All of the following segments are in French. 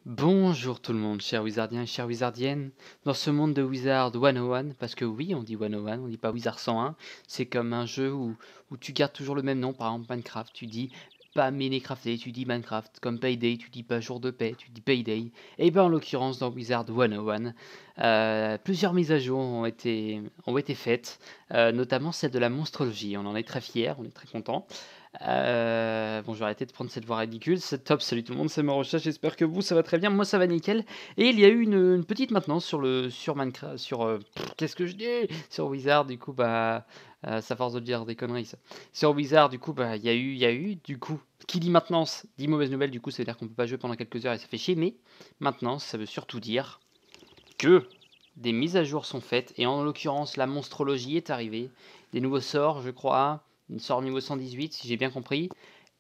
Bonjour tout le monde, chers wizardiens et chères wizardiennes, dans ce monde de Wizard 101, parce que oui, on dit 101, on dit pas Wizard 101, c'est comme un jeu où tu gardes toujours le même nom, par exemple Minecraft, tu dis pas Minecraft Day, tu dis Minecraft, comme Payday, tu dis pas Jour de Paix, tu dis Payday, et bien en l'occurrence dans Wizard 101, plusieurs mises à jour ont été faites, notamment celle de la monstrologie, on en est très fiers, on est très contents. Bon, je vais arrêter de prendre cette voix ridicule. C'est top, salut tout le monde, c'est Marocha, j'espère que vous, ça va très bien. Moi, ça va nickel. Et il y a eu une petite maintenance sur Minecraft, qu'est-ce que je dis? Sur Wizard, du coup, ça force de dire des conneries, ça. Sur Wizard, du coup, il y a eu, du coup, qui dit maintenance, dit mauvaise nouvelle, du coup, ça veut dire qu'on peut pas jouer pendant quelques heures et ça fait chier. Mais maintenance, ça veut surtout dire que des mises à jour sont faites. Et en l'occurrence, la monstrologie est arrivée. Des nouveaux sorts, je crois. Une sort niveau 118, si j'ai bien compris.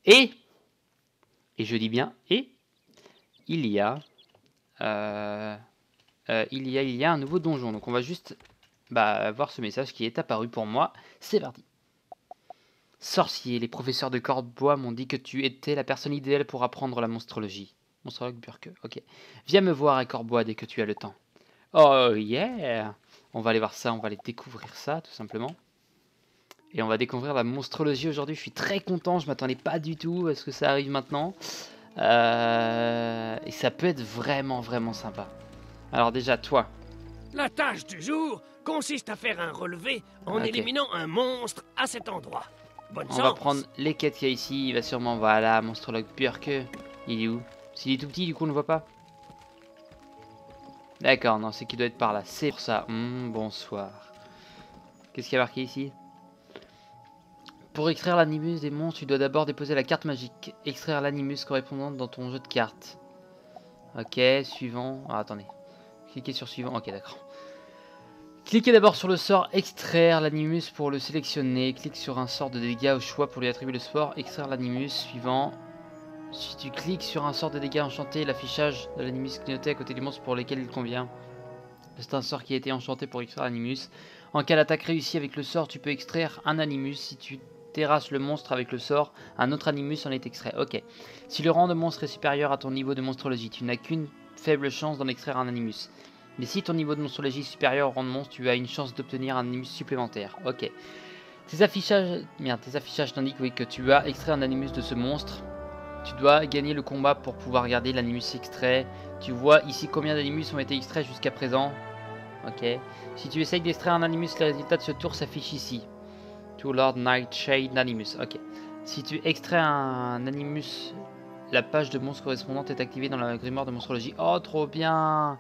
Et je dis bien, il y a, euh, il y a un nouveau donjon. Donc on va juste voir ce message qui est apparu pour moi. C'est parti. Sorcier, les professeurs de Cordebois m'ont dit que tu étais la personne idéale pour apprendre la monstrologie. Monstrologue Burke, ok. Viens me voir à Cordebois dès que tu as le temps. Oh yeah. On va aller voir ça, on va aller découvrir ça tout simplement. Et on va découvrir la monstrologie aujourd'hui. Je suis très content, je m'attendais pas du tout à ce que ça arrive maintenant. Et ça peut être vraiment, vraiment sympa. Alors déjà, toi. La tâche du jour consiste à faire un relevé en Ok. éliminant un monstre à cet endroit. Bonne On chance. va prendre les quêtes qu'il y a ici. Il va sûrement, voilà, monstrologue Burke. Il est où? S'il est tout petit, du coup, on ne voit pas. D'accord, non, c'est qu'il doit être par là. C'est pour ça. Bonsoir. Qu'est-ce qu'il y a marqué ici? Pour extraire l'animus des monstres, tu dois d'abord déposer la carte magique. Extraire l'animus correspondante dans ton jeu de cartes. Ok, suivant. Ah, attendez. Cliquez sur suivant. Ok, d'accord. Cliquez d'abord sur le sort extraire l'animus pour le sélectionner. Clique sur un sort de dégâts au choix pour lui attribuer le sport. Extraire l'animus suivant. Si tu cliques sur un sort de dégâts enchanté, l'affichage de l'animus clignoté à côté du monstre pour lequel il convient. C'est un sort qui a été enchanté pour extraire l'animus. En cas d'attaque réussie avec le sort, tu peux extraire un animus. Si tu terrasses le monstre avec le sort, un autre animus en est extrait. Ok. Si le rang de monstre est supérieur à ton niveau de monstrologie, tu n'as qu'une faible chance d'en extraire un animus. Mais si ton niveau de monstrologie est supérieur au rang de monstre, tu as une chance d'obtenir un animus supplémentaire. Ok. Tes affichages t'indiquent oui, que tu as extrait un animus de ce monstre. Tu dois gagner le combat pour pouvoir garder l'animus extrait. Tu vois ici combien d'animus ont été extraits jusqu'à présent. Ok. Si tu essayes d'extraire un animus, les résultats de ce tour s'affichent ici. To Lord Nightshade Animus. Ok. Si tu extrais un animus, la page de monstre correspondante est activée dans la grimoire de monstrologie. Oh, trop bien!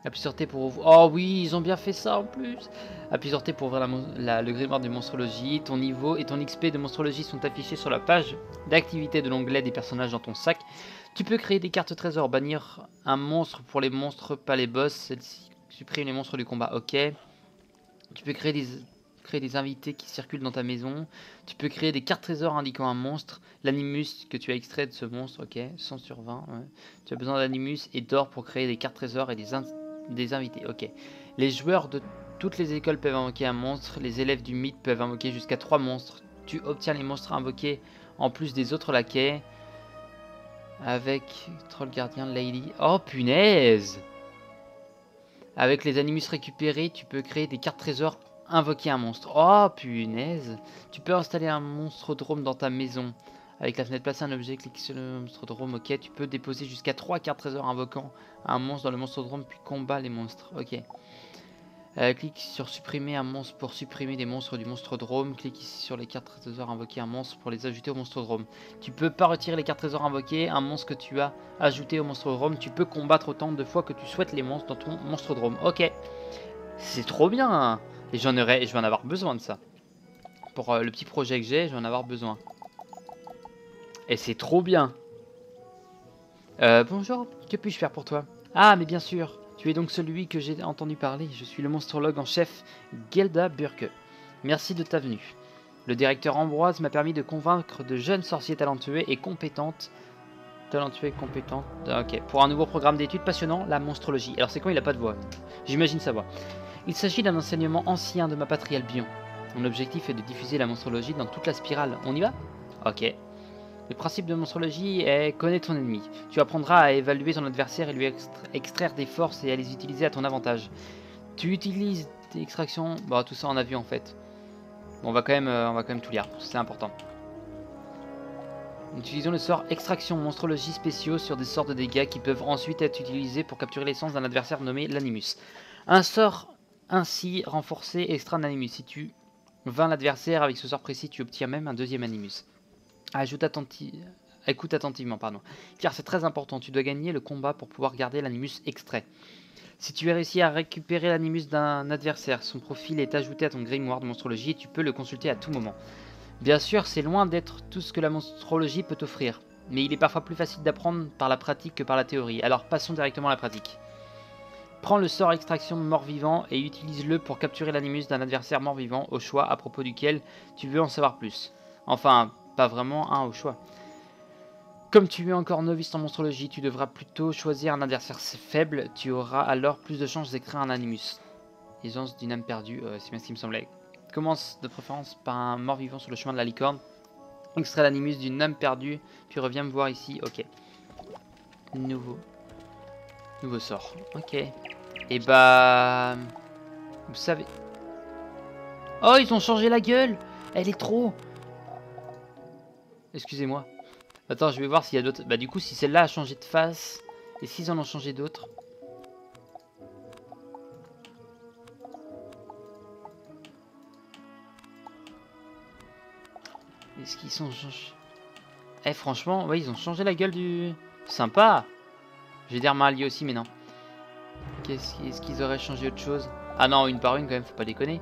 Appuie sur T pour ouvrir. Oh oui, ils ont bien fait ça en plus. Appuie sur T pour ouvrir le grimoire de monstrologie. Ton niveau et ton XP de monstrologie sont affichés sur la page d'activité de l'onglet des personnages dans ton sac. Tu peux créer des cartes trésors, bannir un monstre pour les monstres, pas les boss. Celle-ci supprime les monstres du combat. Ok. Tu peux créer des invités qui circulent dans ta maison. Tu peux créer des cartes trésors indiquant un monstre. L'animus que tu as extrait de ce monstre. Ok. 100 sur 20. Ouais. Tu as besoin d'animus et d'or pour créer des cartes trésors et des invités, ok. Les joueurs de toutes les écoles peuvent invoquer un monstre. Les élèves du mythe peuvent invoquer jusqu'à 3 monstres. Tu obtiens les monstres invoqués en plus des autres laquais. Avec Troll Gardien, Lady. Oh punaise! Avec les animus récupérés, tu peux créer des cartes trésors, invoquer un monstre. Oh punaise! Tu peux installer un monstre drôme dans ta maison. Avec la fenêtre placer un objet, clique sur le monstre drôme, ok. Tu peux déposer jusqu'à 3 cartes trésors invoquant un monstre dans le monstre drôme, puis combat les monstres, ok. Clique sur supprimer un monstre pour supprimer des monstres du monstre drôme. Clique ici sur les cartes trésors invoquer un monstre pour les ajouter au monstre drôme. Tu peux pas retirer les cartes trésors invoquées, un monstre que tu as ajouté au monstre drôme. Tu peux combattre autant de fois que tu souhaites les monstres dans ton monstre drôme, ok. C'est trop bien, hein. Et je vais en avoir besoin de ça. Pour le petit projet que j'ai, je vais en avoir besoin. Et c'est trop bien. Bonjour, que puis-je faire pour toi? Ah, mais bien sûr, tu es donc celui que j'ai entendu parler. Je suis le monstrologue en chef, Gelda Burke. Merci de ta venue. Le directeur Ambroise m'a permis de convaincre de jeunes sorciers talentueux et compétents. Ok, pour un nouveau programme d'études passionnant, la monstrologie. Alors c'est quoi, il a pas de voix? J'imagine sa voix. Il s'agit d'un enseignement ancien de ma patrie Albion. Mon objectif est de diffuser la monstrologie dans toute la spirale. On y va? Ok. Le principe de monstrologie est connaître ton ennemi. Tu apprendras à évaluer ton adversaire et lui extraire des forces et à les utiliser à ton avantage. Tu utilises des extractions... Bon, tout ça on a vu en fait. Bon, on va quand même tout lire, c'est important. Utilisons le sort extraction monstrologie spéciaux sur des sorts de dégâts qui peuvent ensuite être utilisés pour capturer l'essence d'un adversaire nommé l'animus. Un sort ainsi renforcé extrait un animus. Si tu vains l'adversaire avec ce sort précis, tu obtiens même un deuxième animus. Écoute attentivement, pardon. Car c'est très important, tu dois gagner le combat pour pouvoir garder l'animus extrait. Si tu as réussi à récupérer l'animus d'un adversaire, son profil est ajouté à ton grimoire de monstrologie et tu peux le consulter à tout moment. Bien sûr, c'est loin d'être tout ce que la monstrologie peut offrir, mais il est parfois plus facile d'apprendre par la pratique que par la théorie, alors passons directement à la pratique. Prends le sort extraction mort-vivant et utilise-le pour capturer l'animus d'un adversaire mort-vivant au choix à propos duquel tu veux en savoir plus. Enfin, pas vraiment un au choix. Comme tu es encore novice en monstrologie, tu devras plutôt choisir un adversaire faible, tu auras alors plus de chances d'écrire un animus. Aisance d'une âme perdue, c'est bien ce qui me semblait. Commence de préférence par un mort-vivant sur le chemin de la licorne. Extrait l'animus d'une âme perdue, puis reviens me voir ici, ok. Nouveau sort, ok. Et bah... Vous savez... Oh, ils ont changé la gueule. Elle est trop... Excusez-moi. Attends, je vais voir s'il y a d'autres... Bah du coup, si celle-là a changé de face... Et s'ils en ont changé d'autres... Est-ce qu'ils sont... Eh franchement, ouais, ils ont changé la gueule du... Sympa. Je vais dire Marley aussi, mais non. Est-ce qu'ils auraient changé autre chose? Ah non, une par une quand même, faut pas déconner.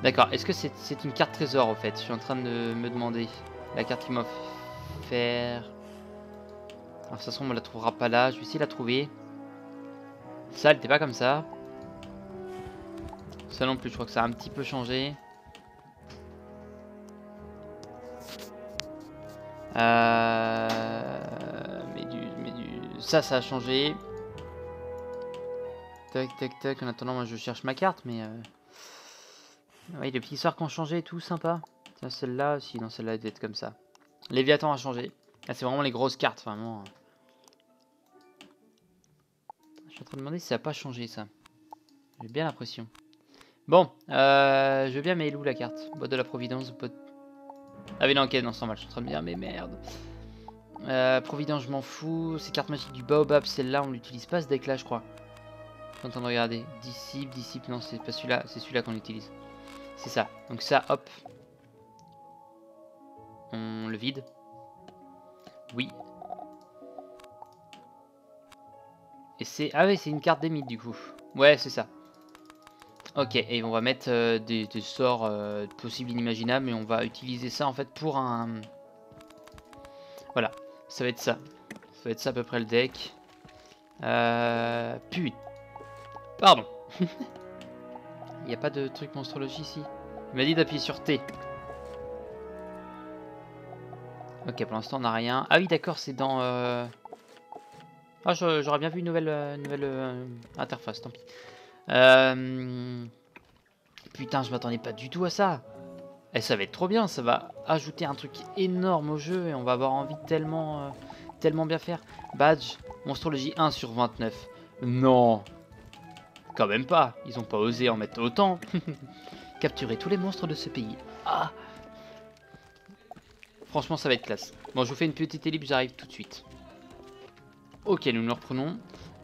D'accord, est-ce que c'est une carte trésor au fait? Je suis en train de me demander. La carte qui m'a offert. Alors de toute façon on la trouvera pas là, je vais essayer de la trouver. Ça elle était pas comme ça. Ça non plus, je crois que ça a un petit peu changé. Ça a changé. Tac tac tac, en attendant moi je cherche ma carte mais... Oui, les petits sorts qui ont changé et tout, sympa. Tiens, celle-là aussi, non, celle-là elle doit être comme ça. Léviathan a changé. Là, c'est vraiment les grosses cartes, vraiment. Je suis en train de demander si ça n'a pas changé, ça. J'ai bien l'impression. Bon, je veux bien, mais elle est où la carte? Boîte de la Providence, boîte... Ah mais non, ok, non, c'est normal, je suis en train de me dire, mais merde. Providence, je m'en fous. Ces cartes magiques du Baobab, celle-là, on l'utilise pas ce deck-là, je crois. Je suis en train de regarder. Disciple, non, c'est pas celui-là, c'est celui-là qu'on utilise. C'est ça. Donc ça, hop. On le vide. Oui. Et c'est... Ah ouais, c'est une carte des mythes, du coup. Ouais, c'est ça. Ok, et on va mettre des sorts possibles inimaginables, et on va utiliser ça, en fait, pour un... Voilà, ça va être ça. Ça va être ça à peu près le deck. Puis... Pardon. Il n'y a pas de truc monstrologie ici. Il m'a dit d'appuyer sur T. Ok, pour l'instant on n'a rien. Ah oui d'accord, c'est dans... Ah j'aurais bien vu une nouvelle interface, tant pis. Putain, je m'attendais pas du tout à ça. Et ça va être trop bien, ça va ajouter un truc énorme au jeu et on va avoir envie de tellement bien faire. Badge, monstrologie 1 sur 29. Non, quand même pas, ils ont pas osé en mettre autant. Capturer tous les monstres de ce pays. Ah, franchement, ça va être classe. Bon, je vous fais une petite ellipse, j'arrive tout de suite. Ok, nous nous reprenons.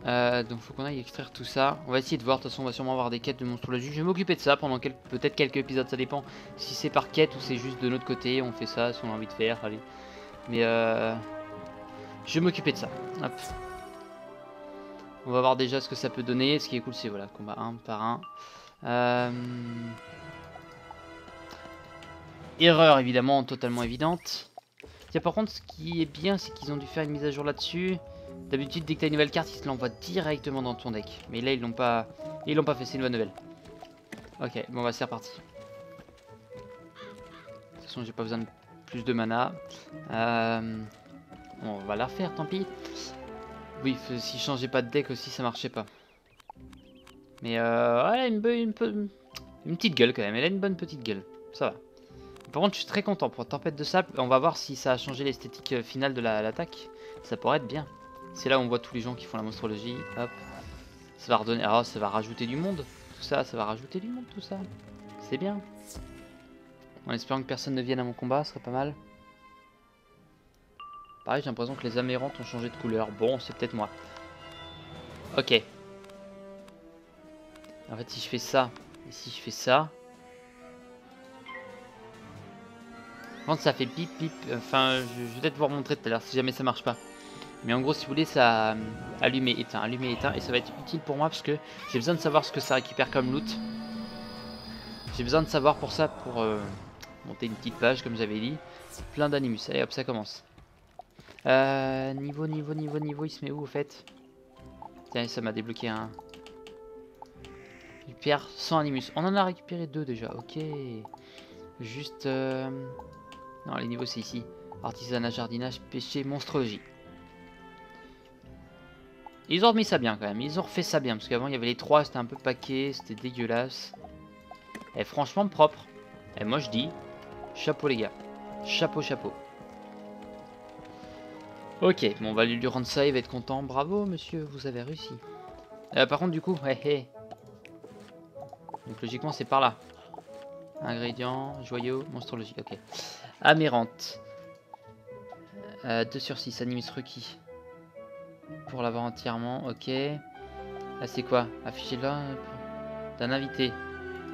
Donc, faut qu'on aille extraire tout ça. On va essayer de voir. De toute façon, on va sûrement avoir des quêtes de monstrologie. Je vais m'occuper de ça pendant peut-être quelques épisodes. Ça dépend si c'est par quête ou c'est juste de notre côté. On fait ça si on a envie de faire. Allez. Mais je vais m'occuper de ça. Hop. On va voir déjà ce que ça peut donner. Ce qui est cool, c'est voilà, combat 1 par 1. Erreur évidemment totalement évidente. Tiens, par contre ce qui est bien c'est qu'ils ont dû faire une mise à jour là-dessus. D'habitude dès que t'as une nouvelle carte ils te l'envoient directement dans ton deck. Mais là ils l'ont pas fait, c'est une bonne nouvelle. Ok, bon bah c'est reparti. De toute façon j'ai pas besoin de plus de mana. Bon, on va la refaire, tant pis. Oui, si je changeais pas de deck aussi ça marchait pas. Mais ouais, une petite gueule quand même, elle a une bonne petite gueule. Ça va. Par contre, je suis très content pour Tempête de Sable. On va voir si ça a changé l'esthétique finale de l'attaque. Ça pourrait être bien. C'est là où on voit tous les gens qui font la monstrologie. Hop. Ça va redonner. Ah, ça va rajouter du monde. Tout ça, ça va rajouter du monde, tout ça. C'est bien. En espérant que personne ne vienne à mon combat, ce serait pas mal. Pareil, j'ai l'impression que les amérantes ont changé de couleur. Bon, c'est peut-être moi. Ok. En fait, si je fais ça, et si je fais ça... Quand ça fait pip pip, enfin, je vais peut-être vous remontrer tout à l'heure si jamais ça marche pas. Mais en gros, si vous voulez, ça allumer, éteint, et ça va être utile pour moi parce que j'ai besoin de savoir ce que ça récupère comme loot. J'ai besoin de savoir pour ça, pour monter une petite page, comme j'avais dit. Plein d'animus. Allez hop, ça commence. Niveau, il se met où au fait? Tiens, ça m'a débloqué un... Il perd 100 animus. On en a récupéré 2 déjà, ok. Juste... Non, les niveaux c'est ici. Artisanat, jardinage, pêcher, monstrologie. Ils ont remis ça bien quand même, ils ont refait ça bien. Parce qu'avant il y avait les 3, c'était un peu paquet, c'était dégueulasse. Et franchement propre. Et moi je dis, chapeau les gars. Chapeau, chapeau. Ok, bon on va lui rendre ça, il va être content. Bravo monsieur, vous avez réussi. Par contre du coup, donc logiquement c'est par là. Ingrédients, joyaux, monstrologie, ok. Amérante. 2 sur 6, animus requis. Pour l'avoir entièrement, ok. Là c'est quoi? Afficher là d'un invité.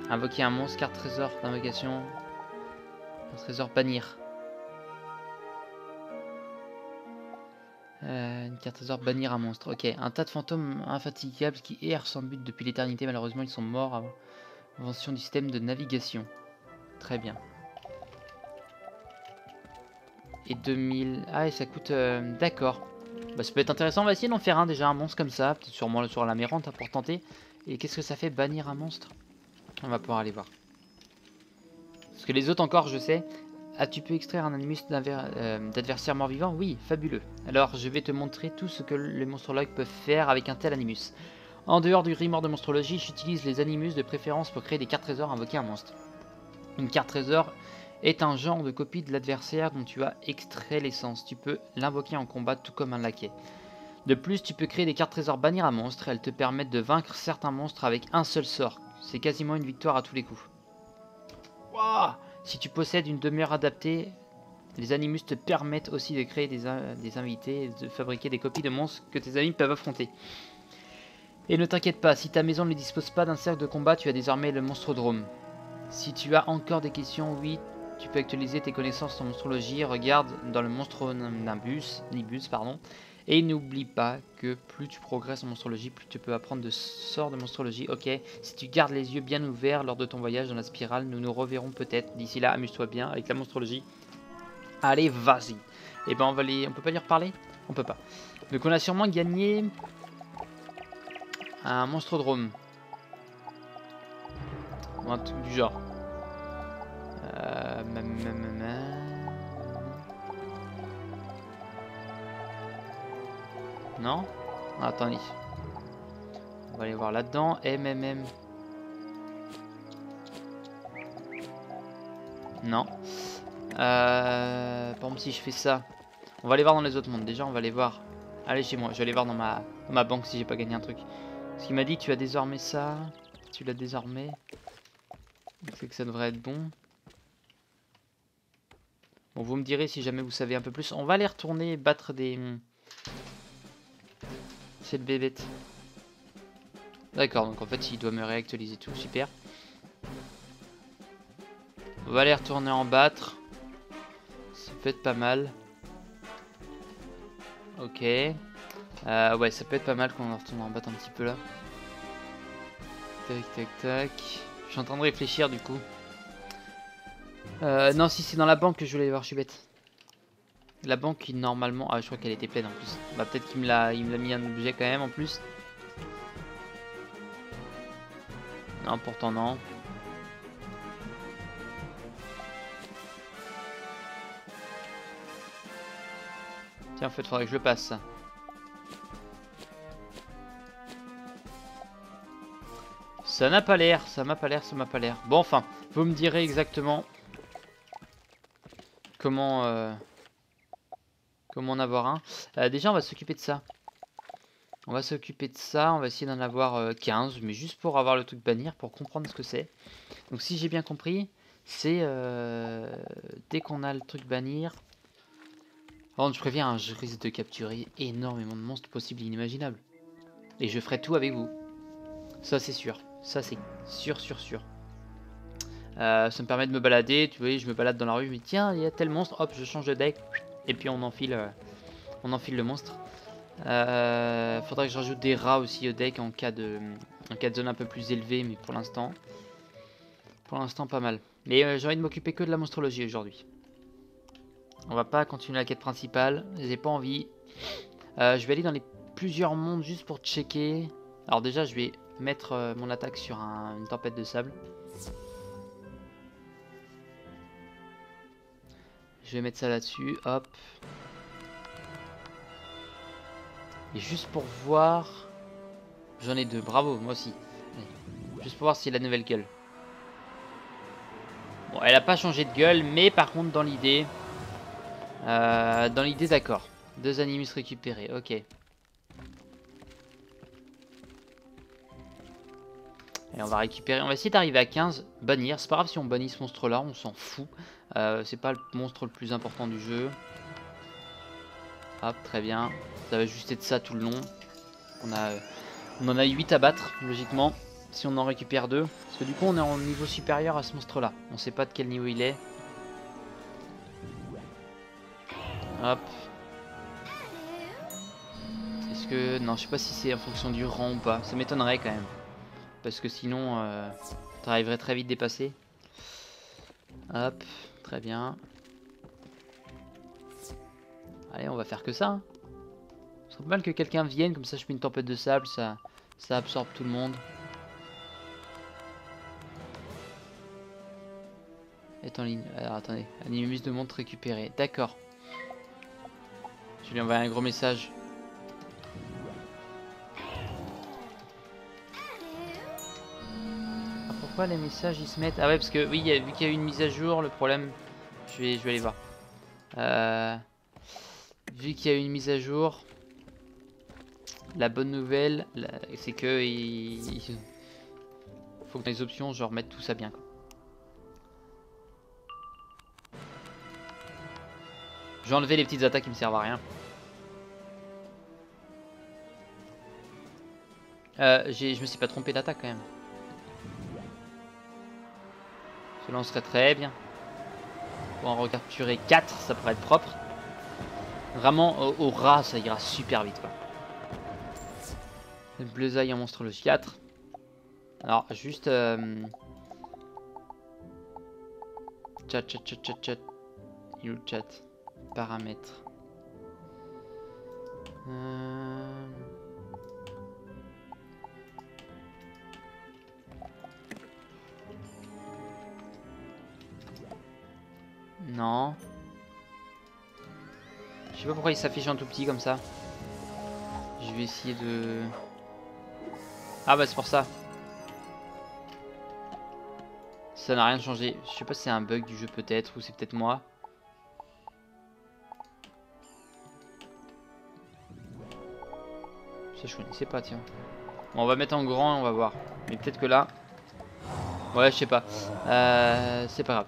Invoquer un monstre, carte trésor d'invocation. Trésor bannir. Une carte trésor bannir un monstre. Ok, un tas de fantômes infatigables qui errent sans but depuis l'éternité. Malheureusement, ils sont morts avant l'invention du système de navigation. Très bien. Et 2000... Ah, et ça coûte... D'accord. Bah, ça peut être intéressant. On va essayer d'en faire un déjà, un monstre comme ça. Peut-être sûrement sur la mérante pour tenter. Et qu'est-ce que ça fait bannir un monstre? On va pouvoir aller voir. Parce que les autres encore, je sais. Ah, tu peux extraire un animus d'adversaire mort-vivant? Oui, fabuleux. Alors, je vais te montrer tout ce que les monstrologues peuvent faire avec un tel animus. En dehors du grimoire de monstrologie, j'utilise les animus de préférence pour créer des cartes trésors et invoquer un monstre. Une carte trésor est un genre de copie de l'adversaire dont tu as extrait l'essence. Tu peux l'invoquer en combat tout comme un laquais. De plus, tu peux créer des cartes trésors bannir un monstre. Elles te permettent de vaincre certains monstres avec un seul sort. C'est quasiment une victoire à tous les coups. Wow! Si tu possèdes une demeure adaptée, les animus te permettent aussi de créer des invités et de fabriquer des copies de monstres que tes amis peuvent affronter. Et ne t'inquiète pas, si ta maison ne dispose pas d'un cercle de combat, tu as désormais le monstrodrome. Si tu as encore des questions, oui, tu peux actualiser tes connaissances en monstrologie. Regarde dans le monstronibus, et n'oublie pas que plus tu progresses en monstrologie, plus tu peux apprendre de sorts de monstrologie. Ok, si tu gardes les yeux bien ouverts lors de ton voyage dans la spirale, nous nous reverrons peut-être. D'ici là, amuse-toi bien avec la monstrologie. Allez, vas-y. Et ben on peut pas lui reparler? On peut pas. Donc on a sûrement gagné un monstrodrome. Ou un truc du genre. Non? Ah, attendez. On va aller voir là-dedans. MMM. Non. Par exemple, si je fais ça, on va aller voir dans les autres mondes. Déjà, on va aller voir. Allez chez moi. Je vais aller voir dans ma banque si j'ai pas gagné un truc. Parce qu'il m'a dit, tu as désormais ça. Tu l'as désormais. C'est que ça devrait être bon. Bon, vous me direz si jamais vous savez un peu plus. On va aller retourner battre des... C'est le bébête. D'accord, donc en fait il doit me réactualiser tout, super. On va aller retourner en battre. Ça peut être pas mal. Ok. Ouais, ça peut être pas mal qu'on retourne en battre un petit peu là. Tac, tac, tac. Je suis en train de réfléchir du coup. Non, si c'est dans la banque que je voulais aller voir, je suis bête. La banque qui normalement... Ah, je crois qu'elle était pleine en plus. Bah peut-être qu'il me l'a mis un objet quand même en plus. Non, pourtant non. Tiens, en fait, faudrait que je le passe ça. Ça n'a pas l'air, ça m'a pas l'air. Bon, enfin, vous me direz exactement comment en avoir un. Déjà, on va s'occuper de ça. On va s'occuper de ça. On va essayer d'en avoir 15, mais juste pour avoir le truc bannir, pour comprendre ce que c'est. Donc, si j'ai bien compris, c'est dès qu'on a le truc bannir. Par contre, je préviens, hein, je risque de capturer énormément de monstres possibles et inimaginables. Et je ferai tout avec vous. Ça, c'est sûr. Ça, c'est sûr. Ça me permet de me balader. Tu vois, je me balade dans la rue. Je me dis, tiens, il y a tel monstre. Hop, je change de deck. Et puis, on enfile le monstre. Faudrait que je rajoute des rats aussi au deck en cas de zone un peu plus élevée. Mais pour l'instant, pas mal. Mais j'ai envie de m'occuper que de la monstrologie aujourd'hui. On va pas continuer la quête principale. J'ai pas envie. Je vais aller dans les plusieurs mondes juste pour checker. Alors déjà, je vais mettre mon attaque sur une tempête de sable. Je vais mettre ça là-dessus. Hop. Et juste pour voir... J'en ai 2. Bravo, moi aussi. Allez. Juste pour voir si la nouvelle gueule. Bon, elle a pas changé de gueule, mais par contre, dans l'idée... d'accord. 2 animus récupérés, ok. Et on va récupérer, on va essayer d'arriver à 15, bannir. C'est pas grave si on bannit ce monstre là, on s'en fout. C'est pas le monstre le plus important du jeu. Hop, très bien. Ça va juste être ça tout le long. On en a 8 à battre, logiquement. Si on en récupère 2. Parce que du coup on est en niveau supérieur à ce monstre là. On sait pas de quel niveau il est. Hop. Est-ce que... Non, je sais pas si c'est en fonction du rang ou pas. Ça m'étonnerait quand même. Parce que sinon, t'arriverais très vite dépassé. Hop, très bien. Allez, on va faire que ça. Hein. Ce serait pas mal que quelqu'un vienne, comme ça je mets une tempête de sable, ça absorbe tout le monde. Est en ligne. Alors attendez, animus de montre récupéré. D'accord. Je vais lui envoyer un gros message. Ah, pourquoi les messages ils se mettent... Ah ouais, parce que oui, vu qu'il y a eu une mise à jour, le problème... Je vais aller voir. Vu qu'il y a eu une mise à jour, la bonne nouvelle, c'est que il faut que dans les options, je remette tout ça bien. Quoi. Je vais enlever les petites attaques qui me servent à rien. Je me suis pas trompé d'attaque quand même. Cela on serait très bien. Pour en recapturer 4, ça pourrait être propre. Vraiment, au rat, ça ira super vite quoi. Le bleusaille en monstrologie 4. Alors, juste... Chat. Il est où le chat? Paramètres. Non. Je sais pas pourquoi il s'affiche en tout petit comme ça. Je vais essayer de... Ah bah c'est pour ça. Ça n'a rien changé. Je sais pas si c'est un bug du jeu peut-être, ou c'est peut-être moi. Ça je connaissais pas tiens. Bon, on va mettre en grand et on va voir. Mais peut-être que là... Ouais je sais pas. C'est pas grave.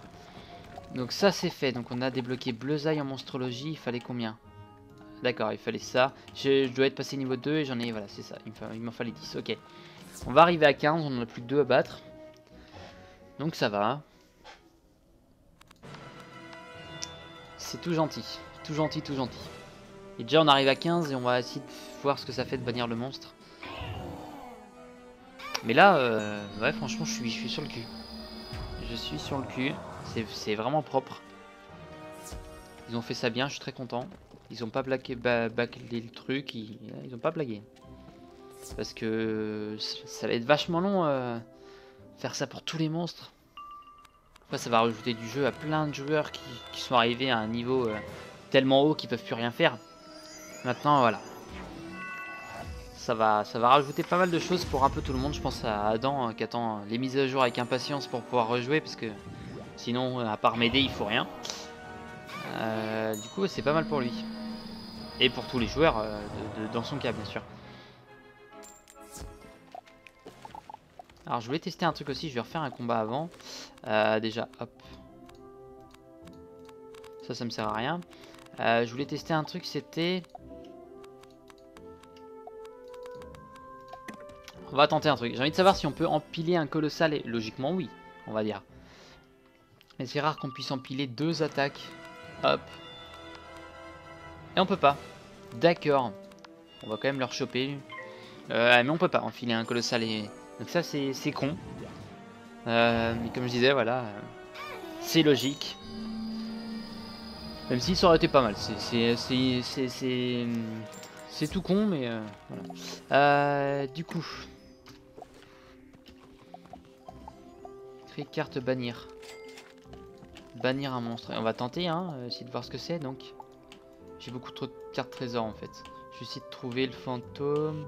Donc ça c'est fait. Donc on a débloqué bleusaille en monstrologie. Il fallait combien? D'accord, il fallait ça. Je dois être passé niveau 2 et j'en ai... Voilà, c'est ça. Il m'en fallait 10. Ok. On va arriver à 15. On en a plus que 2 à battre. Donc ça va. C'est tout gentil. Tout gentil. Et déjà on arrive à 15 et on va essayer de voir ce que ça fait de bannir le monstre. Mais là, ouais franchement je suis sur le cul. Je suis sur le cul. C'est vraiment propre. Ils ont fait ça bien, je suis très content. Ils ont pas bâclé le truc, ils ont pas blagué. Parce que ça va être vachement long faire ça pour tous les monstres. Après ça va rajouter du jeu à plein de joueurs qui sont arrivés à un niveau tellement haut qu'ils peuvent plus rien faire. Maintenant voilà. Ça va rajouter pas mal de choses pour un peu tout le monde. Je pense à Adam qui attend les mises à jour avec impatience pour pouvoir rejouer. Parce que sinon à part m'aider il faut rien. Du coup, c'est pas mal pour lui. Et pour tous les joueurs, dans son cas, bien sûr. Alors, je voulais tester un truc aussi. Je vais refaire un combat avant. Déjà, hop. Ça me sert à rien. Je voulais tester un truc, c'était... On va tenter un truc. J'ai envie de savoir si on peut empiler un colossal. Et logiquement, oui, on va dire. Mais c'est rare qu'on puisse empiler 2 attaques. Hop. Et on peut pas. D'accord. On va quand même leur choper. Mais on peut pas enfiler un colossal. Donc ça, c'est con. Mais comme je disais, voilà. C'est logique. Même si ça aurait été pas mal. C'est tout con, mais voilà. Du coup. Créer carte bannir. Bannir un monstre. Et on va tenter, hein, essayer de voir ce que c'est. Donc, j'ai beaucoup trop de cartes trésors en fait. Je vais essayer de trouver le fantôme.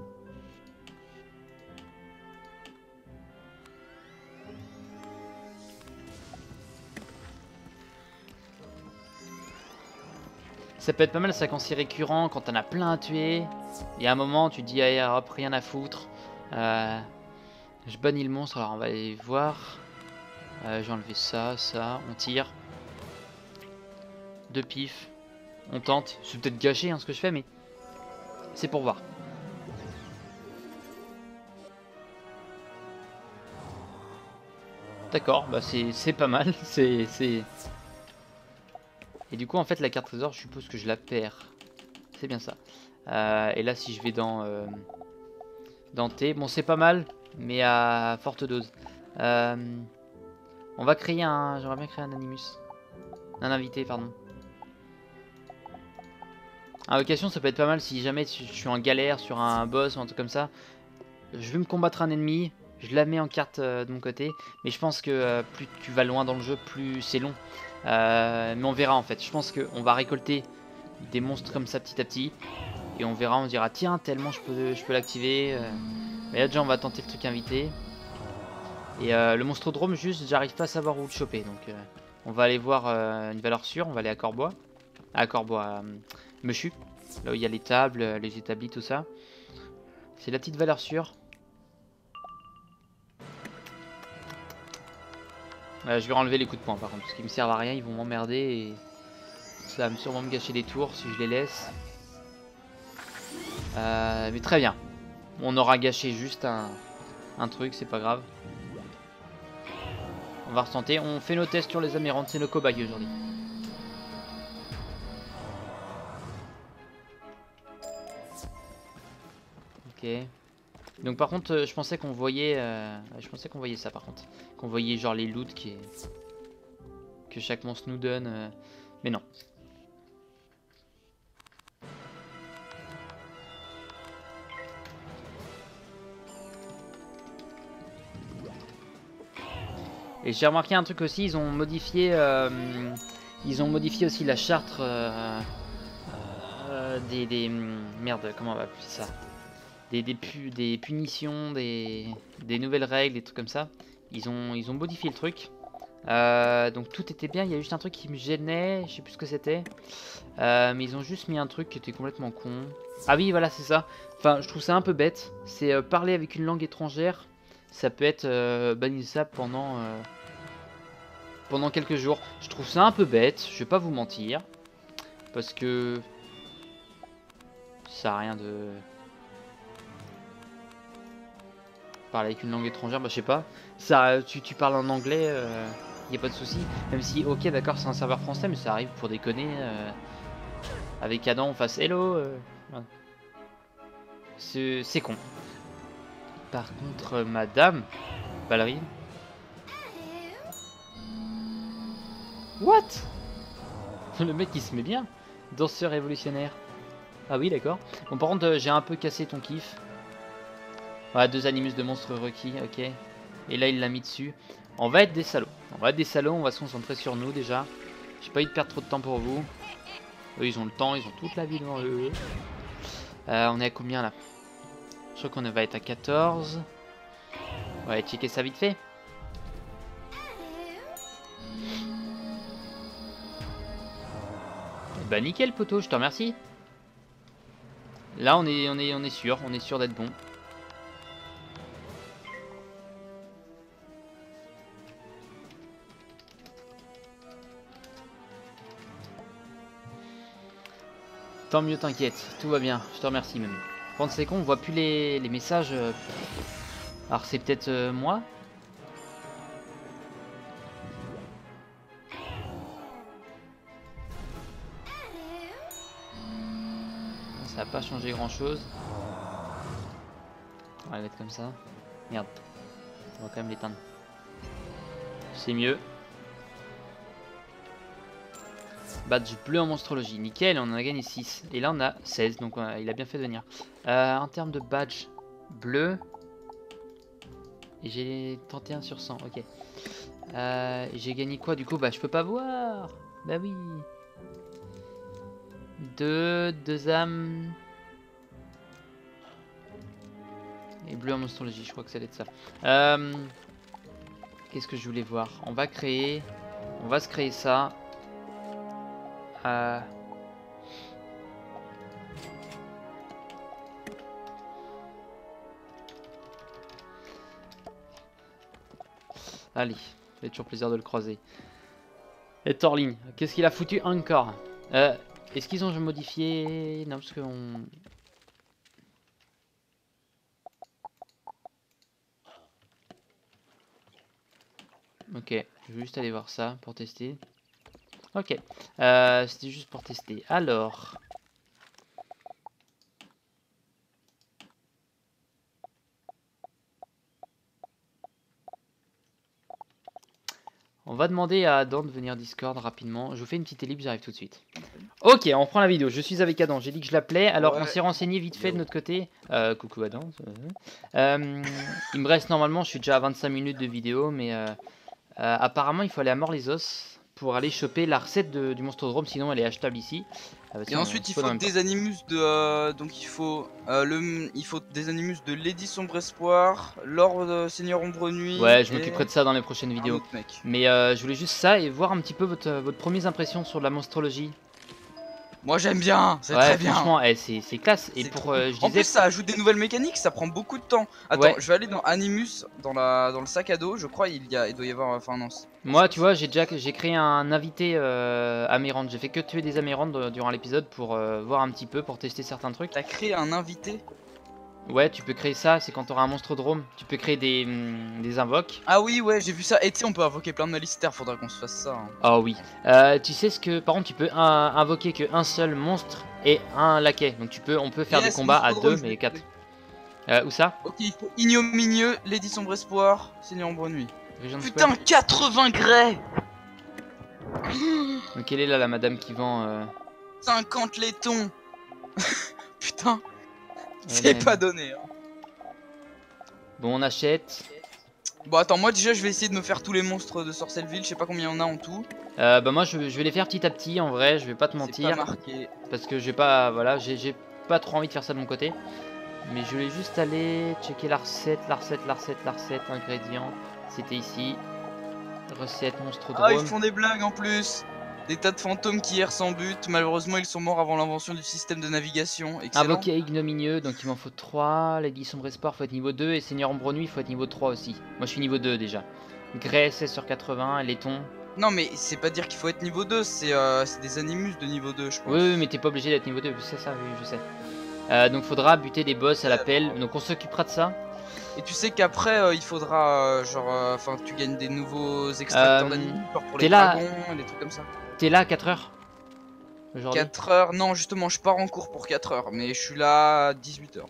Ça peut être pas mal ça quand c'est récurrent, quand t'en as plein à tuer. Et à un moment, tu te dis, allez, hop, rien à foutre. Je bannis le monstre, alors on va aller voir. J'ai enlevé ça, on tire. 2 pif. On tente. C'est peut-être gâché hein, ce que je fais, mais c'est pour voir. D'accord, bah c'est pas mal. Et du coup, en fait, la carte trésor, je suppose que je la perds. C'est bien ça. Et là, si je vais dans T, bon, c'est pas mal, mais à forte dose. On va créer un... J'aimerais bien créer un Animus. Un invité, pardon. Invocation, ça peut être pas mal si jamais je suis en galère sur un boss ou un truc comme ça. Je vais me combattre un ennemi, je la mets en carte de mon côté. Mais je pense que plus tu vas loin dans le jeu, plus c'est long. Mais on verra en fait. Je pense qu'on va récolter des monstres comme ça petit à petit. Et on verra, on dira tiens, tellement je peux l'activer. Mais là déjà on va tenter le truc invité. Et le monstrodrome, juste, j'arrive pas à savoir où le choper. Donc on va aller voir une valeur sûre. On va aller à Corbois. À Corbois, Mechu. Là où il y a les tables, les établis, tout ça. C'est la petite valeur sûre. Je vais enlever les coups de poing par contre. Parce qu'ils me servent à rien, ils vont m'emmerder. Et ça va sûrement me gâcher des tours si je les laisse. Mais très bien. On aura gâché juste un truc, c'est pas grave. On va retenter. On fait nos tests sur les amérantes. C'est nos cobayes aujourd'hui. Ok. Donc par contre, je pensais qu'on voyait, ça par contre, qu'on voyait genre les loots que chaque monstre nous donne, mais non. Et j'ai remarqué un truc aussi, ils ont modifié aussi la charte merde, comment on va appeler ça? Des punitions, des nouvelles règles, des trucs comme ça. Ils ont modifié le truc. Donc tout était bien, il y a juste un truc qui me gênait, je sais plus ce que c'était. Mais ils ont juste mis un truc qui était complètement con. Ah oui, voilà, c'est ça. Enfin, je trouve ça un peu bête. C'est parler avec une langue étrangère. Ça peut être bannissable pendant quelques jours. Je trouve ça un peu bête, je vais pas vous mentir. Parce que ça a rien de... Parler avec une langue étrangère, bah je sais pas. Ça, tu parles en anglais, y a pas de souci. Même si, ok, d'accord, c'est un serveur français, mais ça arrive pour déconner. Avec Adam, on fasse hello. Voilà. C'est con. Par contre, madame, ballerine. What? Le mec il se met bien. Danseur révolutionnaire. Ah oui, d'accord. Bon, par contre, j'ai un peu cassé ton kiff. Voilà, 2 animus de monstres requis, ok. Et là, il l'a mis dessus. On va être des salauds. On va se concentrer sur nous déjà. J'ai pas envie de perdre trop de temps pour vous. Eux, ils ont le temps, ils ont toute la vie devant eux. On est à combien là? Je crois qu'on va être à 14. On va aller checker ça vite fait. Bah nickel poteau, je te remercie. Là on est sûr d'être bon. Tant mieux, t'inquiète, tout va bien, je te remercie même. Quand c'est con, on voit plus les messages. Alors c'est peut-être moi. Ça va pas changer grand chose. On va le mettre comme ça. Merde. On va quand même l'éteindre. C'est mieux. Badge bleu en monstrologie. Nickel, on en a gagné 6. Et là on a 16. Donc il a bien fait de venir. En termes de badge bleu. Et j'ai 31 sur 100. Ok. J'ai gagné quoi du coup? Bah je peux pas voir. Bah oui. 2 âmes. Et bleu en monstrologie, je crois que ça allait être ça. Qu'est-ce que je voulais voir? On va se créer ça. Allez, ça fait toujours plaisir de le croiser. Et Thorling, qu'est-ce qu'il a foutu encore? Est-ce qu'ils ont modifié? Non, parce qu'on... Ok, je vais juste aller voir ça pour tester. Ok, c'était juste pour tester. Alors... On va demander à Adam de venir Discord rapidement. Je vous fais une petite ellipse, j'arrive tout de suite. Ok, on reprend la vidéo. Je suis avec Adam. J'ai dit que je l'appelais. Alors, on s'est renseigné vite fait de notre côté. Coucou Adam. Il me reste normalement, je suis déjà à 25 minutes de vidéo, mais apparemment, il faut aller à Mort-les-Os pour aller choper la recette du Monstrodrome. Sinon, elle est achetable ici. Et ensuite, il faut des animus de. Donc, il faut des animus de Lady Sombre Espoir, Lord Seigneur Ombre Nuit. Ouais, je m'occuperai de ça dans les prochaines vidéos. Mec. Mais je voulais juste ça et voir un petit peu votre première impression sur la monstrologie. Moi j'aime bien, c'est très bien. Franchement, c'est classe. Et pour, En plus, ça ajoute des nouvelles mécaniques, ça prend beaucoup de temps. Attends, ouais. Je vais aller dans Animus, dans le sac à dos. Je crois il doit y avoir. Enfin non. Moi, tu vois, j'ai créé un invité Amérande. J'ai fait que tuer des Amérandes durant l'épisode pour voir un petit peu, pour tester certains trucs. T'as créé un invité? Ouais, tu peux créer ça, c'est quand t'auras un monstrodrome. Tu peux créer des invoques. Ah oui, ouais, j'ai vu ça. Et tu sais, on peut invoquer plein de malistères, faudra qu'on se fasse ça. Hein. Oh oui. Tu sais ce que, par contre, tu peux invoquer qu'un seul monstre et un laquais. Donc on peut faire des combats à 2, mais 4. Où ça? Ok, il faut ignominieux, Lady Sombre Espoir, Seigneur Ombre Nuit. Putain, 80 grès. Donc quelle est là la madame qui vend 50 laitons. Putain. C'est pas donné. Hein. Bon, on achète. Bon, attends, moi déjà je vais essayer de me faire tous les monstres de Sorcelleville. Je sais pas combien il y en a en tout. Bah, moi je vais les faire petit à petit en vrai. Je vais pas te mentir. Pas marqué. Parce que j'ai pas. Voilà, j'ai pas trop envie de faire ça de mon côté. Mais je voulais juste aller checker la recette. Ingrédients. C'était ici. Recette monstrodrome. Ah, ils font des blagues en plus. Des tas de fantômes qui errent sans but. Malheureusement, ils sont morts avant l'invention du système de navigation. Excellent. Invoqué ignominieux, donc il m'en faut 3. Lady Sombre Espoir, faut être niveau 2. Et Seigneur Ombre Nuit, faut être niveau 3 aussi. Moi, je suis niveau 2 déjà. Grès, 16 sur 80. Laiton. Non, mais c'est pas dire qu'il faut être niveau 2. C'est des animus de niveau 2, je pense. Oui, mais t'es pas obligé d'être niveau 2. C'est ça, oui, je sais. Donc, faudra buter des boss à l'appel. Donc, on s'occupera de ça. Et tu sais qu'après, il faudra, enfin, tu gagnes des nouveaux extracteurs d'animus, genre pour les dragons, des trucs comme ça. T'es là à 4 heures aujourd'hui? 4 heures, non, justement, je pars en cours pour 4 heures, mais je suis là à 18 heures.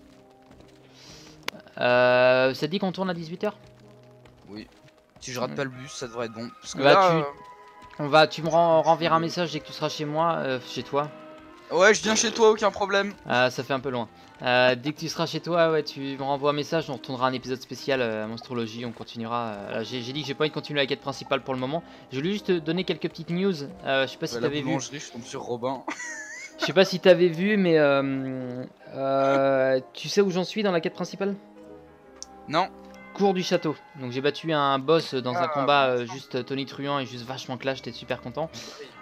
Ça te dit qu'on tourne à 18 heures? Oui. Si je rate pas le bus, ça devrait être bon. Parce que bah, là, tu me renverras un message dès que tu seras chez moi, chez toi. Ouais, je viens chez toi, aucun problème. Ça fait un peu loin. Dès que tu seras chez toi, ouais, tu me renvoies un message, on retournera un épisode spécial monstrologie, on continuera. J'ai dit que j'ai pas envie de continuer la quête principale pour le moment. Je voulais juste te donner quelques petites news. Je sais pas si t'avais vu. Je tombe sur Robin. Je sais pas si t'avais vu, mais tu sais où j'en suis dans la quête principale? Non. cour du château. Donc j'ai battu un boss dans un combat juste tonitruant et juste vachement clash, j'étais super content.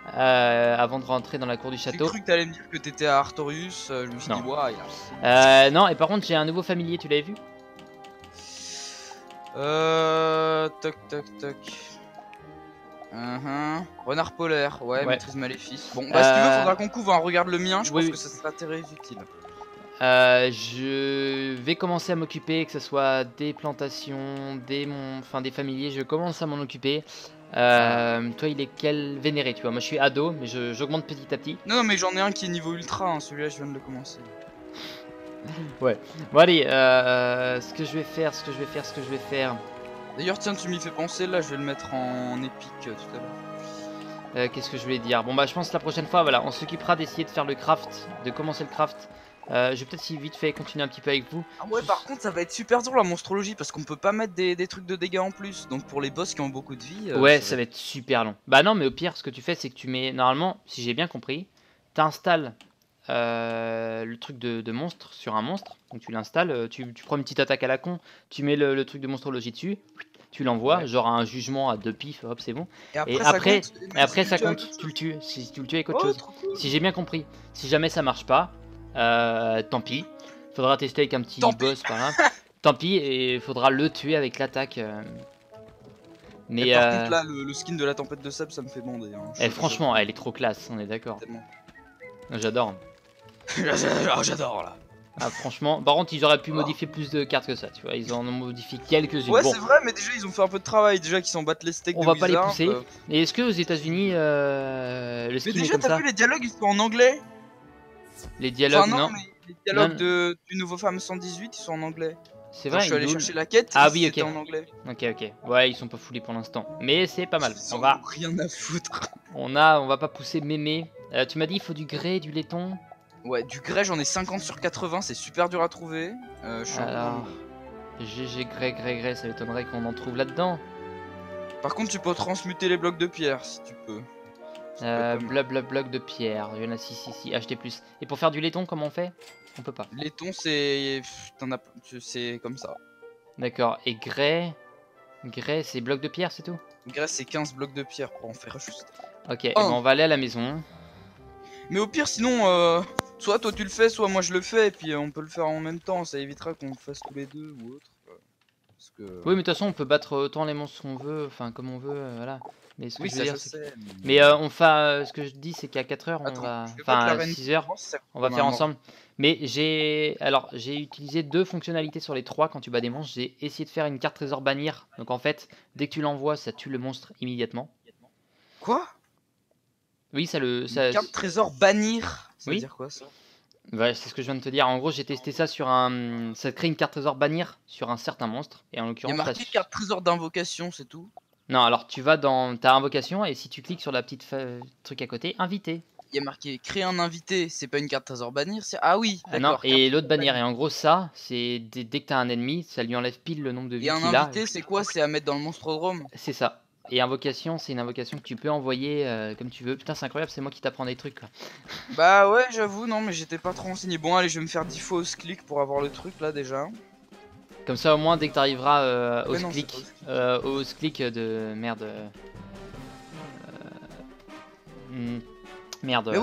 Avant de rentrer dans la cour du J'ai château. cru que t'allais me dire que t'étais à Artorius, je me suis dit waouh. Non, et par contre j'ai un nouveau familier, tu l'avais vu? Toc toc toc. Renard polaire, ouais, maîtrise maléfice. Bon, bah si tu veux, faudra qu'on couvre, hein. Regarde le mien, je pense que ça sera très utile. Je vais commencer à m'occuper, que ce soit des plantations, des familiers, je commence à m'en occuper. Toi, il est quel vénéré, tu vois? Moi, je suis ado, mais j'augmente petit à petit. Non, mais j'en ai un qui est niveau ultra, hein. Celui-là, je viens de le commencer. Ouais. Bon, allez, ce que je vais faire. D'ailleurs, tiens, tu m'y fais penser, là, je vais le mettre en épique tout à l'heure. Qu'est-ce que je voulais dire? Bon, bah, je pense que la prochaine fois, voilà, on s'occupera d'essayer de faire le craft, de commencer le craft. Je vais peut-être si vite fait continuer un petit peu avec vous. Ah ouais, par contre ça va être super dur la monstrologie parce qu'on peut pas mettre des trucs de dégâts en plus. Donc pour les boss qui ont beaucoup de vie, ouais, ça va être super long. Bah non, mais au pire, ce que tu fais, c'est que tu mets, normalement, si j'ai bien compris, t'installes le truc de monstre sur un monstre. Donc tu l'installes, tu prends une petite attaque à la con, tu mets le truc de monstrologie dessus, tu l'envoies, genre un jugement à 2 pifs, hop, c'est bon. Et après ça compte, tu le tues. Si tu le tues avec autre chose. Cool. Si j'ai bien compris, si jamais ça marche pas, tant pis. Faudra tester avec un petit boss par là. Tant pis, et faudra le tuer avec l'attaque. Mais par contre là, le skin de la tempête de sable, ça me fait bander. Hein. Franchement, elle est trop classe, on est d'accord. J'adore. J'adore là. Ah, franchement, par contre, ils auraient pu modifier plus de cartes que ça, tu vois. Ils en ont modifié quelques-unes. Ouais, c'est vrai, mais déjà ils ont fait un peu de travail. Déjà qu'ils s'en battent les steaks. On va pas les pousser. Et est-ce que aux États-Unis le skin est comme ça? Mais déjà, t'as vu les dialogues, ils sont en anglais. Les dialogues, non. Mais les dialogues du nouveau Femme 118, ils sont en anglais. C'est vrai. Je suis allé chercher la quête. Ah oui, ok. En anglais. Ok. Ouais, ils sont pas foulés pour l'instant, mais c'est pas mal. On va. Rien à foutre. On va pas pousser mémé. Tu m'as dit il faut du grès, du laiton. Ouais, du grès, j'en ai 50 sur 80, c'est super dur à trouver. Alors, GG grès, ça m'étonnerait qu'on en trouve là-dedans. Par contre, tu peux transmuter les blocs de pierre si tu peux. Bloc de pierre, il y en a si, acheter plus. Et pour faire du laiton, comment on fait? On peut pas. Laiton, c'est comme ça. D'accord, et grès, c'est bloc de pierre, c'est tout? Grès, c'est 15 blocs de pierre pour en faire juste. Ok, ben on va aller à la maison. Mais au pire, sinon, soit toi tu le fais, soit moi je le fais, et puis on peut le faire en même temps, ça évitera qu'on le fasse tous les deux ou autre. Parce que... Oui, mais de toute façon, on peut battre autant les monstres qu'on veut, enfin comme on veut, voilà. Mais ce que je veux dire, sais, mais ce que je dis, c'est qu'à 4h, on va... Enfin, à 6h, on va faire ensemble. Mais j'ai utilisé 2 fonctionnalités sur les 3 quand tu bats des monstres. J'ai essayé de faire une carte trésor bannir. Donc en fait, dès que tu l'envoies, ça tue le monstre immédiatement. Quoi? Oui, une carte trésor bannir. Ça veut dire quoi ça? Ouais, c'est ce que je viens de te dire. En gros, j'ai testé ça sur un... Ça crée une carte trésor bannir sur un certain monstre. Et en l'occurrence... Il y a marqué carte trésor d'invocation, c'est tout? Non, alors tu vas dans ta invocation et si tu cliques sur la petite truc à côté, invité. Il y a marqué créer un invité, c'est pas une carte trésor bannir, c'est... Ah oui, d'accord. Et l'autre bannir, et en gros ça, c'est dès que t'as un ennemi, ça lui enlève pile le nombre de vies qu'il a. Et un invité, c'est quoi? C'est à mettre dans le monstrodrome? C'est ça. Et invocation, c'est une invocation que tu peux envoyer comme tu veux. Putain, c'est incroyable, c'est moi qui t'apprends des trucs là. Bah ouais, j'avoue, non mais j'étais pas trop renseigné. Bon allez, je vais me faire 10 fois au clic pour avoir le truc là déjà. Comme ça au moins dès que t'arriveras au clic de... Merde. Merde.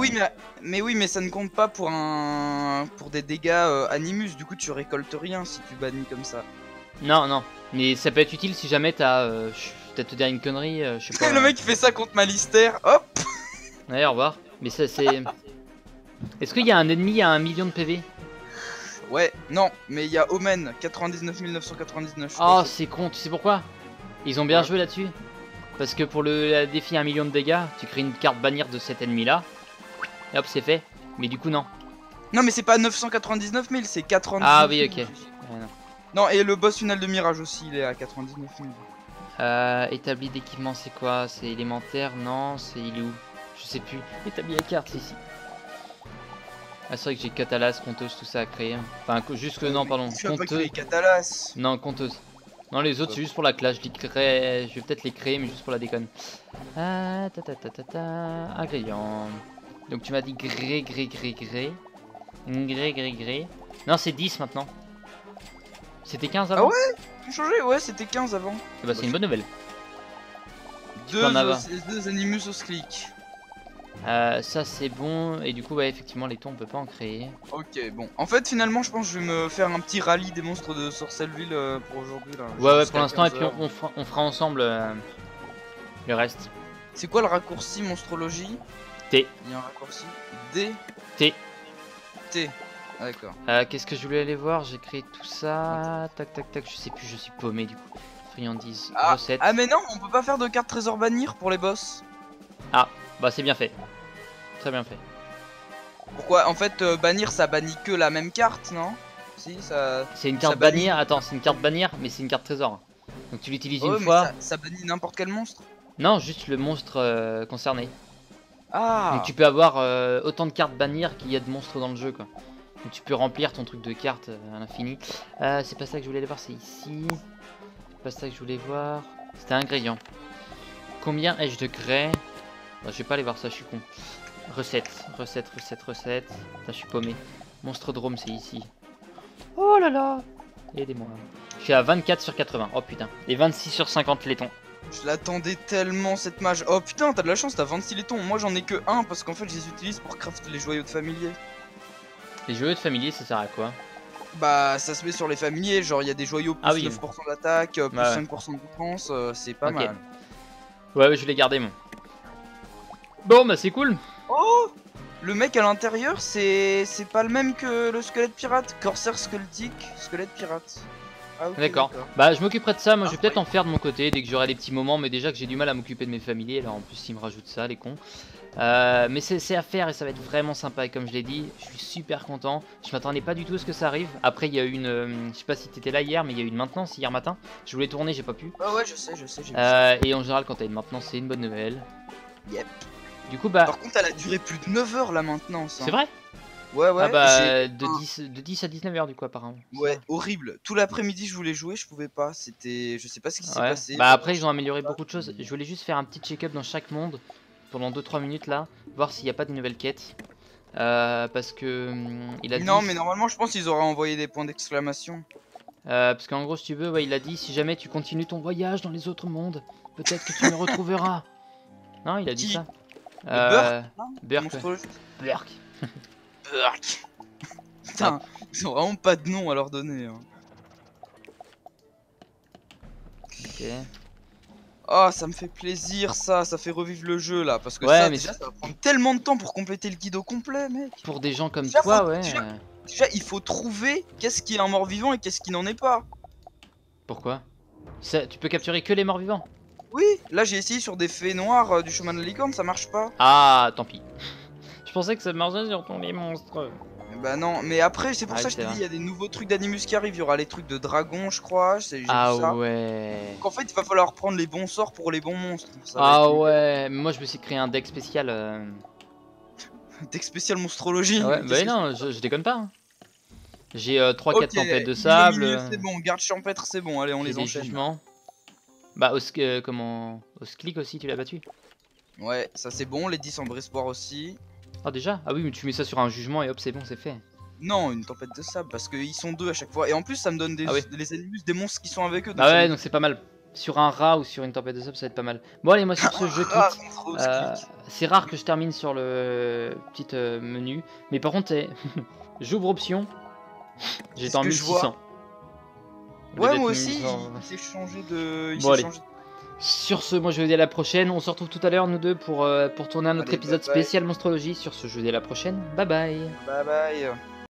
Mais oui, mais ça ne compte pas pour des dégâts Animus, du coup tu récoltes rien si tu bannis comme ça. Non, mais ça peut être utile si jamais t'as... peut-être te dire une connerie, je sais pas. Le mec fait ça contre Malister, hop. Ouais, au revoir. Mais ça c'est... Est-ce qu'il y a un ennemi à 1 million de PV? Ouais, non, mais il y a Omen, 99 999. Oh, c'est con, tu sais pourquoi? Ils ont bien joué là-dessus. Parce que pour le défi 1 million de dégâts, tu crées une carte bannir de cet ennemi-là. Et hop, c'est fait. Mais du coup, non. Non, mais c'est pas 999 000, c'est 99 000. Ah oui, ok. Non, et le boss final de Mirage aussi, il est à 99 000. Établi d'équipement, c'est quoi? C'est élémentaire? Non, il est où? Je sais plus. Établi la carte, c'est ici. Ah, c'est vrai que j'ai Catalas, Conteuse, tout ça à créer. Enfin, juste que non, pardon. Tu as pas créé Catalas? Non, Conteuse. Non, les autres, c'est juste pour la clash. Je vais peut-être les créer, mais juste pour la déconne. Ingrédients. Donc, tu m'as dit gré. Gré. Non, c'est 10 maintenant. C'était 15 avant. Ah ouais? Ils ont changé, ouais, c'était 15 avant. Bah c'est une bonne nouvelle. peux en avoir. Deux Animus au clic. Ça c'est bon, et du coup ouais effectivement les tons on peut pas en créer. Ok bon, en fait finalement je pense que je vais me faire un petit rallye des monstres de Sorcellville pour aujourd'hui là. Ouais pour l'instant, et puis on fera ensemble le reste. C'est quoi le raccourci monstrologie? T. Il y a un raccourci D. T. T. Ah, d'accord. Qu'est-ce que je voulais aller voir? J'ai créé tout ça, tac tac tac, je sais plus, je suis paumé du coup. Friandise, recette. Ah mais non, on peut pas faire de carte trésor bannir pour les boss. Ah, bah c'est bien fait. Très bien fait. Pourquoi? En fait, bannir ça bannit que la même carte, non? Si, ça. C'est une carte bannir, attends, c'est une carte bannir, mais c'est une carte trésor. Donc tu l'utilises une fois. Ça bannit n'importe quel monstre? Non, juste le monstre concerné. Ah. Donc tu peux avoir autant de cartes bannir qu'il y a de monstres dans le jeu quoi. Donc tu peux remplir ton truc de cartes à l'infini. C'est pas ça que je voulais aller voir, c'est ici. C'est pas ça que je voulais voir. C'était ingrédient. Combien ai-je de grès? Bah, je vais pas aller voir ça, je suis con. Recette. Putain, je suis paumé. Monstre drôme, c'est ici. Oh là là. Aidez-moi. Je suis à 24 sur 80. Oh putain. Et 26 sur 50 laitons. Je l'attendais tellement cette mage. Oh putain, t'as de la chance, t'as 26 laitons. Moi j'en ai que 1 parce qu'en fait je les utilise pour craft les joyaux de familier. Les joyaux de familier, ça sert à quoi? Bah ça se met sur les familiers, genre il y a des joyaux plus 9% d'attaque, plus 5% de défense, c'est pas mal. Ouais, je l'ai gardé moi. Bon bah c'est cool. Oh, le mec à l'intérieur c'est pas le même que le squelette pirate. Corsaire squelettique, squelette pirate. Ah, okay, d'accord. Bah je m'occuperai de ça, moi je vais peut-être en faire de mon côté dès que j'aurai des petits moments, mais déjà que j'ai du mal à m'occuper de mes familiers, alors en plus ils me rajoutent ça les cons. Mais c'est à faire et ça va être vraiment sympa, et comme je l'ai dit, je suis super content. Je m'attendais pas du tout à ce que ça arrive. Après il y a eu une, je sais pas si t'étais là hier, mais il y a eu une maintenance hier matin. Je voulais tourner, j'ai pas pu. Ah ouais je sais, j'ai vu. Et en général quand t'as une maintenance c'est une bonne nouvelle. Yep. Du coup bah... Par contre elle a duré plus de 9 heures la maintenance. Hein. C'est vrai? Ouais ouais. Ah bah de 10 à 19 heures du coup apparemment. Ouais, horrible. Tout l'après-midi je voulais jouer, je pouvais pas. C'était, je sais pas ce qui s'est passé. Bah après ils ont amélioré beaucoup de choses. Je voulais juste faire un petit check-up dans chaque monde pendant 2-3 minutes là, voir s'il n'y a pas de nouvelles quêtes. Parce que il a dit... Non mais normalement je pense qu'ils auraient envoyé des points d'exclamation. Parce qu'en gros si tu veux, ouais, il a dit si jamais tu continues ton voyage dans les autres mondes, peut-être que tu me retrouveras. Non, il a dit ça. Burk. Burk. Putain, ils ont vraiment pas de nom à leur donner. Hein. Ok. Oh, ça me fait plaisir ça fait revivre le jeu là. Parce que ouais, ça, mais déjà, ça va prendre tellement de temps pour compléter le guide au complet, mec. Pour des gens comme toi, ouais. Déjà, il faut trouver qu'est-ce qui est un mort-vivant et qu'est-ce qui n'en est pas. Pourquoi ça, tu peux capturer que les morts-vivants? Oui, là j'ai essayé sur des fées noires du chemin de la licorne, ça marche pas. Ah, tant pis. Je pensais que ça marchait sur ton les monstres. Bah non, mais après c'est pour ça que je t'ai dit, il y a des nouveaux trucs d'Animus qui arrivent, il y aura les trucs de dragon je crois, ah ça. Ouais. Donc en fait il va falloir prendre les bons sorts pour les bons monstres. Ah ouais, mais moi je me suis créé un deck spécial. Deck spécial monstrologie. Ouais, bah non, je déconne pas. Hein. J'ai 3-4 tempêtes de sable. C'est bon, garde champêtre c'est bon, allez on les enchaîne. Jugements. Bah Osclick aussi tu l'as battu. Ouais, ça c'est bon, les 10 en brise-poire aussi. Ah déjà? Ah oui mais tu mets ça sur un jugement et hop c'est bon, c'est fait. Non, une tempête de sable parce qu'ils sont deux à chaque fois. Et en plus ça me donne des, les Animus, des monstres qui sont avec eux. Ah ouais donc c'est pas mal. Sur un rat ou sur une tempête de sable ça va être pas mal. Bon allez moi sur ce jeu quitte. C'est rare que je termine sur le petit menu. Mais par contre j'ouvre option. J'étais en 1600. Ouais moi aussi il s'est changé de... Bon allez. Sur ce, moi je vous dis à la prochaine. On se retrouve tout à l'heure, nous deux, pour tourner un autre épisode spécial Monstrologie. Sur ce, je vous dis à la prochaine. Bye bye. Bye bye.